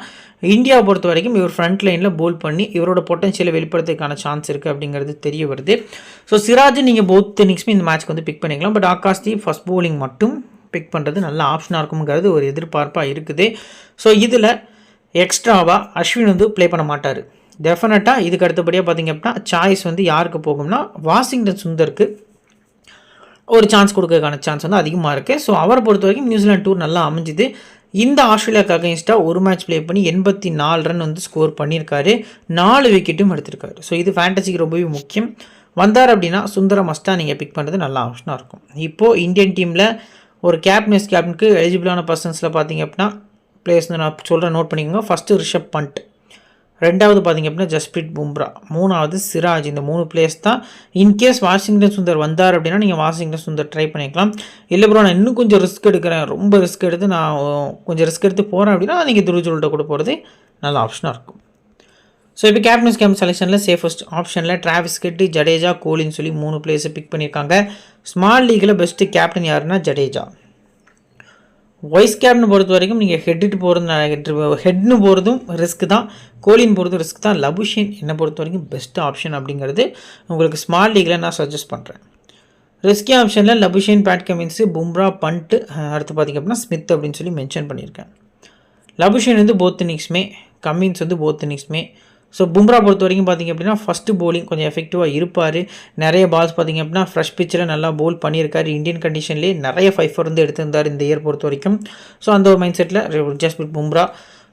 இந்தியாவை பொறுத்த வரைக்கும் இவர் ஃப்ரண்ட் லைனில் போல் பண்ணி இவரோட பொட்டன்ஷியலை வெளிப்படுறதுக்கான சான்ஸ் இருக்குது அப்படிங்கிறது தெரிய வருது. ஸோ சிராஜ் நீங்கள் போத் இன்னிங்ஸுமே இந்த மேட்ச்க்கு வந்து பிக் பண்ணிக்கலாம். பட் ஆகாஷ்தீப் ஃபஸ்ட் பவுலிங் மட்டும் பிக் பண்ணுறது நல்ல ஆப்ஷனாக இருக்குங்கிறது ஒரு எதிர்பார்ப்பாக இருக்குது. ஸோ இதில் எக்ஸ்ட்ராவாக அஸ்வின் வந்து ப்ளே பண்ண மாட்டார். டெஃபினட்டாக இதுக்கு அடுத்தபடியாக பார்த்தீங்க அப்படின்னா சாய்ஸ் வந்து யாருக்கு போகும்னா வாஷிங்டன் சுந்தருக்கு ஒரு சான்ஸ் கொடுக்கறதுக்கான சான்ஸ் வந்து அதிகமாக இருக்குது. ஸோ அவரை பொறுத்த வரைக்கும் நியூசிலாந்து டூர் நல்லா அமைஞ்சுது. இந்த ஆஸ்திரேலியாவுக்கு அகைன்ஸ்டாக ஒரு மேட்ச் ப்ளே பண்ணி 84 ரன் வந்து ஸ்கோர் பண்ணியிருக்காரு. 4 விக்கெட்டும் எடுத்திருக்காரு. ஸோ இது ஃபேண்டசிக்கு ரொம்பவே முக்கியம். வந்தார் அப்படின்னா சுந்தர மஸ்டாக நீங்கள் பிக் பண்ணுறது நல்ல ஆப்ஷனாக இருக்கும். இப்போது இந்தியன் டீமில் ஒரு கேப்டனுக்கு எலிஜிபிளான பர்சன்ஸில் பார்த்தீங்க அப்படின்னா பிளேயர்ஸ் நான் சொல்கிறேன், நோட் பண்ணிக்கோங்க. ஃபஸ்ட்டு ரிஷப் பண்ட், 2வது பார்த்தீங்க அப்படின்னா ஜஸ்பிரீத் பும்ரா, 3வது சிராஜ். இந்த 3 பிளேயர்ஸ் தான். இன்கேஸ் வாஷிங்டன் சுந்தர் வந்தார் அப்படின்னா நீங்கள் வாஷிங்டன் சுந்தர் ட்ரை பண்ணிக்கலாம். இல்லை ப்ரோ நான் இன்னும் கொஞ்சம் ரிஸ்க் எடுக்கிறேன், ரொம்ப ரிஸ்க் எடுத்து நான் கொஞ்சம் ரிஸ்க் எடுத்து போகிறேன் அப்படின்னா நீங்கள் துருவ் ஜுரல்கிட்ட கூட போகிறது நல்ல ஆப்ஷனாக இருக்கும். ஸோ இப்போ கேப்டன்ஸ் கேம்ப் செலெக்ஷனில் சேஃபஸ்ட் ஆப்ஷனில் டிராவிஸ் ஹெட், ஜடேஜா, கோலின்னு சொல்லி 3 பிளேயர்ஸை பிக் பண்ணியிருக்காங்க. ஸ்மால் லீக்கில் பெஸ்ட்டு கேப்டன் யாருன்னா ஜடேஜா. வைஸ் கேப்னு பொறுத்த வரைக்கும் நீங்கள் ஹெட்னு போகிறதும் ரிஸ்க் தான், கோலின்னு போகிறதும் ரிஸ்க் தான். லபுஷேன் என்னை பொறுத்த வரைக்கும் பெஸ்ட் ஆப்ஷன் அப்படிங்கிறது உங்களுக்கு ஸ்மால் லீக்கில் நான் சஜஸ்ட் பண்ணுறேன். ரிஸ்கி ஆப்ஷனில் லபுஷேன், பேட் கமின்ஸு, பும்ரா, பண்ட்டு, அடுத்து பார்த்திங்க அப்படின்னா ஸ்மித் அப்படின்னு சொல்லி மென்ஷன் பண்ணியிருக்கேன். லபுஷேன் வந்து போத் இன்னிங்ஸுமே, கமின்ஸ் வந்து போத் இன்னிங்ஸுமே. ஸோ பும்ரா பொறுத்த வரைக்கும் பார்த்திங்க அப்படின்னா ஃபஸ்ட்டு பவுலிங் கொஞ்சம் எஃபெக்டிவாக இருப்பார். நிறைய பால்ஸ் பார்த்திங்க அப்படின்னா ஃப்ரெஷ் பிச்சில் நல்லா பவுல் பண்ணியிருக்காரு. இந்தியன் கண்டிஷன்லேயே நிறைய 5 வந்து எடுத்திருந்தார் இந்த இயர் பொறுத்த வரைக்கும். ஸோ அந்த ஒரு மைண்ட் செட்டில் ஜஸ்பிரீத் பும்ரா.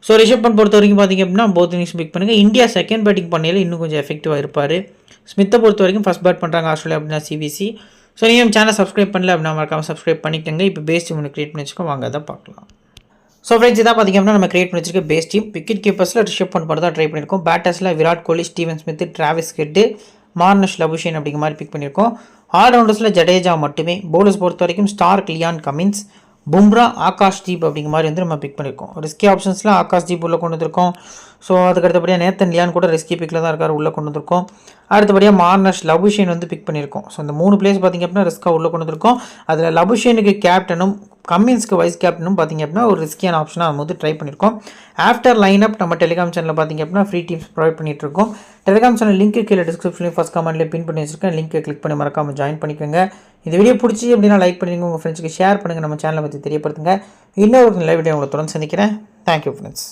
ஸோ ரிஷப் பண்ட் பொறுத்த வரைக்கும் பார்த்திங்க அப்படின்னா போத் இன்னிங்ஸ் பிக் பண்ணுங்கள். இந்தியா செகண்ட் பேட்டிங் பண்ணையில் இன்னும் கொஞ்சம் எஃபெக்டிவாக இருப்பார். ஸ்மித்தை பொறுத்த வரைக்கும் ஃபஸ்ட் பேட் பண்ணுறாங்க ஆஸ்திரேலியா அப்படின்னா சிபிசி. ஸோ நீங்கள் சேனல் சப்ஸ்கிரைப் பண்ணல அப்படின்னா மறக்காமல் சப்ஸ்கிரைப் பண்ணிக்கோங்க. இப்போ பேஸ் டீம் ஒன்று க்ரியேட் பண்ணி வச்சுக்கோ, வாங்க அதை பார்க்கலாம். ஸோ ஃப்ரெண்ட்ஸ் இதான் பார்த்திங்க அப்படின்னா நம்ம கிரியேட் பண்ணி வச்சிருக்க பேஸ் டீம். விக்கெட் கீப்பர்ஸில் ரிஷப் பண்ட் தான் ட்ரை பண்ணியிருக்கோம். பேட்டர்ஸில் Virat Kohli, Steven Smith, Travis Head, Marnus Labuschagne அப்படிங்கிற மாதிரி பிக் பண்ணியிருக்கோம். ஆல்ரவுண்டர்ஸில் ஜடேஜா மட்டுமே. பவுலர்ஸ் பொறுத்த வரைக்கும் Starc, Lyon Cummins, Bumrah, Akashdeep அப்படிங்கிற மாதிரி வந்து நம்ம பிக் பண்ணியிருக்கோம். ரிஸ்கி ஆப்ஷன்ஸில் ஆகாஷ்தீப் உள்ளே கொண்டு வந்திருக்கோம். ஸோ அதுக்கு அடுத்தபடியாக நேத்தன் லியான் கூட ரிஸ்கி பிக்கில் தான் இருக்கார், உள்ளே கொண்டு வந்திருக்கோம். அடுத்தபடியாக மார்னஷ், லபுஷேன் வந்து பிக் பண்ணியிருக்கோம். ஸோ இந்த 3 பிளேஸ் பார்த்திங்க அப்படின்னா ரிஸ்க்காக உள்ளே கொண்டு வந்திருக்கோம். அதில் லபுஷேனுக்கு கேப்டனும் கம்மின்ஸ்க்கு வைஸ் கேப்டனும் பார்த்திங்க அப்படின்னா ஒரு ரிஸ்கியான ஆப்ஷனாக நம்ம வந்து ட்ரை பண்ணியிருக்கோம். ஆஃப்டர் லைனப் நம்ம டெலிகிராம் சேனலில் பார்த்திங்க அப்படின்னா ஃப்ரீ டீம்ஸ் ப்ரொவைட் பண்ணிட்டு இருக்கோம். டெலிகிராம் சேனல் லிங்க் கீழே டிஸ்கிரிப்ஷன்லேயும் ஃபஸ்ட் கமெண்ட்லேயே பின் பண்ணி வச்சிருக்கேன். லிங்க்கை கிளிக் பண்ணி மறக்காமல் ஜாயின் பண்ணிக்கோங்க. இந்த வீடியோ பிடிச்சி அப்படின்னா லைக் பண்ணிடுங்க, உங்கள் ஃப்ரெண்ட்ஸுக்கு ஷேர் பண்ணுங்கள், நம்ம சேனலை பற்றி தெரியப்படுத்துங்க. இன்னொரு நல்ல வீடியோ உங்களை தொடர்ந்து சந்திக்கிறேன். Thank you friends.